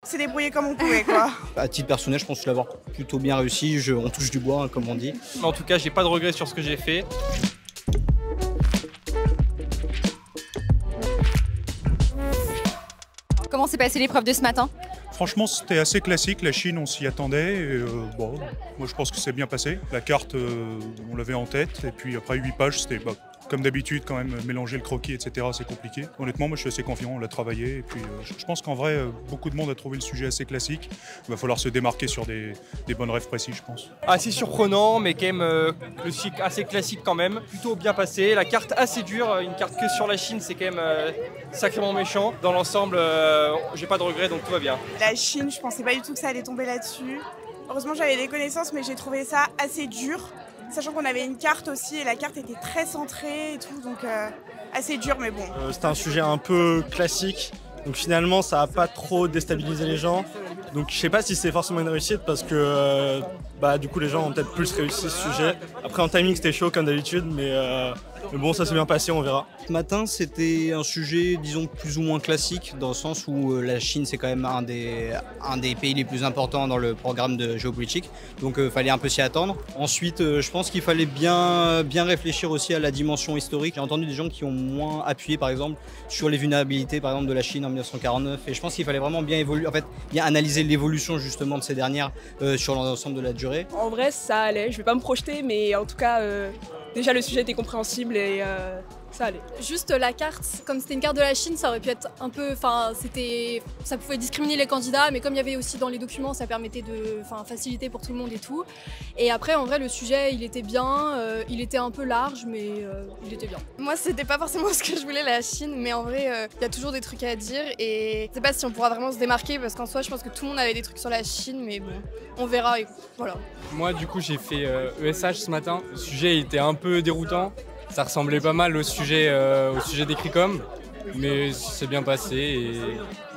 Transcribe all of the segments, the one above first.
s'est débrouillé comme on pouvait, quoi. À titre personnel, je pense l'avoir plutôt bien réussi. On touche du bois, hein, comme on dit. Mais en tout cas, j'ai pas de regrets sur ce que j'ai fait. Comment s'est passée l'épreuve de ce matin? Franchement, c'était assez classique. La Chine, on s'y attendait. Et, bon, moi, je pense que c'est bien passé. La carte, on l'avait en tête. Et puis après 8 pages, c'était comme d'habitude, quand même, mélanger le croquis, etc. C'est compliqué. Honnêtement, moi, je suis assez confiant. On l'a travaillé. Et puis, je pense qu'en vrai, beaucoup de monde a trouvé le sujet assez classique. Il va falloir se démarquer sur des bonnes rêves précis, je pense. Assez surprenant, mais quand même le cycle assez classique quand même. Plutôt bien passé. La carte assez dure. Une carte que sur la Chine, c'est quand même sacrément méchant. Dans l'ensemble, j'ai pas de regrets, donc tout va bien. La Chine, je pensais pas du tout que ça allait tomber là-dessus. Heureusement, j'avais des connaissances, mais j'ai trouvé ça assez dur. Sachant qu'on avait une carte aussi, et la carte était très centrée et tout, donc assez dur, mais bon. C'était un sujet un peu classique, donc finalement ça n'a pas trop déstabilisé les gens. Donc je sais pas si c'est forcément une réussite parce que du coup les gens ont peut-être plus réussi ce sujet. Après en timing c'était chaud comme d'habitude, mais bon ça s'est bien passé, on verra. Ce matin, c'était un sujet, disons, plus ou moins classique, dans le sens où la Chine, c'est quand même un des pays les plus importants dans le programme de géopolitique. Donc, il fallait un peu s'y attendre. Ensuite, je pense qu'il fallait bien réfléchir aussi à la dimension historique. J'ai entendu des gens qui ont moins appuyé, par exemple, sur les vulnérabilités, par exemple, de la Chine en 1949. Et je pense qu'il fallait vraiment bien bien analyser l'évolution, justement, de ces dernières sur l'ensemble de la durée. En vrai, ça allait. Je vais pas me projeter, mais en tout cas, déjà, le sujet était compréhensible et ça allait. Juste la carte, comme c'était une carte de la Chine, ça aurait pu être un peu, ça pouvait discriminer les candidats, mais comme il y avait aussi dans les documents, ça permettait de faciliter pour tout le monde et tout. Et après, en vrai, le sujet, il était bien, il était un peu large, mais il était bien. Moi, c'était pas forcément ce que je voulais, la Chine, mais en vrai, il y a toujours des trucs à dire et je sais pas si on pourra vraiment se démarquer parce qu'en soi, je pense que tout le monde avait des trucs sur la Chine, mais bon, on verra et voilà. Moi, du coup, j'ai fait ESH ce matin. Le sujet était un peu déroutant. Ça ressemblait pas mal au sujet d'Ecricom, mais c'est bien passé et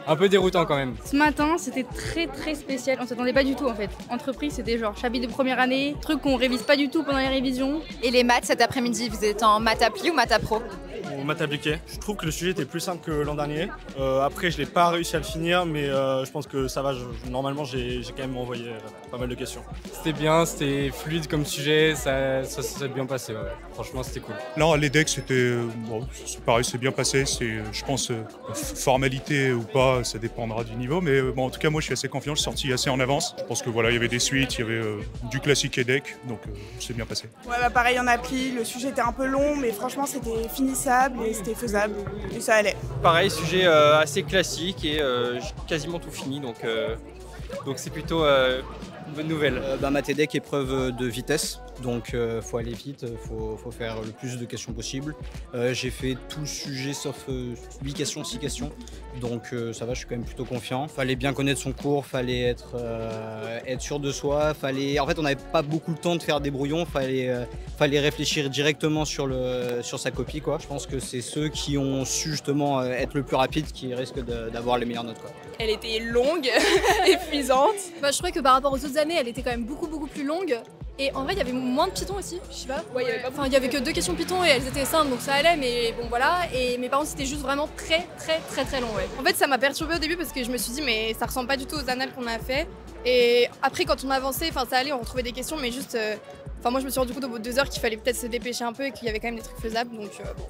un peu déroutant quand même. Ce matin, c'était très spécial. On s'attendait pas du tout en fait. Entreprise, c'était genre chapitre de première année, truc qu'on révise pas du tout pendant les révisions. Et les maths cet après-midi, vous êtes en maths appli ou maths pro? Au maths appliqué. Je trouve que le sujet était plus simple que l'an dernier. Après, je n'ai pas réussi à le finir, mais je pense que ça va. Normalement, j'ai quand même envoyé pas mal de questions. C'était bien, c'était fluide comme sujet, ça s'est bien passé. Ouais. Franchement, c'était cool. Là, les decks, c'était c'est pareil, c'est bien passé. C'est, je pense, formalité ou pas, ça dépendra du niveau. Mais bon, en tout cas, moi, je suis assez confiant. Je suis sorti assez en avance. Je pense que voilà, il y avait des suites, il y avait du classique et deck, donc c'est bien passé. Ouais, pareil en appli, le sujet était un peu long, mais franchement, c'était finissable et c'était faisable. Et ça allait. Pareil, sujet assez classique et j'ai quasiment tout fini, donc c'est plutôt une bonne nouvelle. Maths et deck, épreuve de vitesse. Donc faut aller vite, faut faire le plus de questions possible. J'ai fait tout le sujet sauf 8 questions, 6 questions. Donc ça va, je suis quand même plutôt confiant. Fallait bien connaître son cours, fallait être sûr de soi. En fait, on n'avait pas beaucoup de temps de faire des brouillons, fallait réfléchir directement sur sa copie, quoi. Je pense que c'est ceux qui ont su justement être le plus rapide qui risquent d'avoir les meilleures notes, quoi. Elle était longue, épuisante. Je trouvais que par rapport aux autres années, elle était quand même beaucoup plus longue. Et en vrai, il y avait moins de Python aussi, je sais pas. Ouais, il y avait que 2 questions Python et elles étaient simples, donc ça allait, mais bon voilà. Mais par contre, c'était juste vraiment très long, ouais. En fait, ça m'a perturbée au début parce que je me suis dit, mais ça ressemble pas du tout aux annales qu'on a fait. Et après, quand on avançait, ça allait, on retrouvait des questions, mais juste. Moi, je me suis rendu compte au bout de 2 heures qu'il fallait peut-être se dépêcher un peu et qu'il y avait quand même des trucs faisables, donc bon,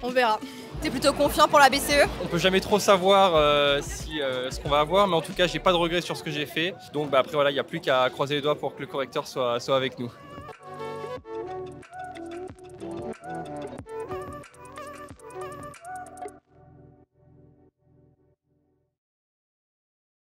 on verra. T'es plutôt confiant pour la BCE? On peut jamais trop savoir ce qu'on va avoir, mais en tout cas, j'ai pas de regrets sur ce que j'ai fait. Donc après, voilà, il n'y a plus qu'à croiser les doigts pour que le correcteur soit avec nous.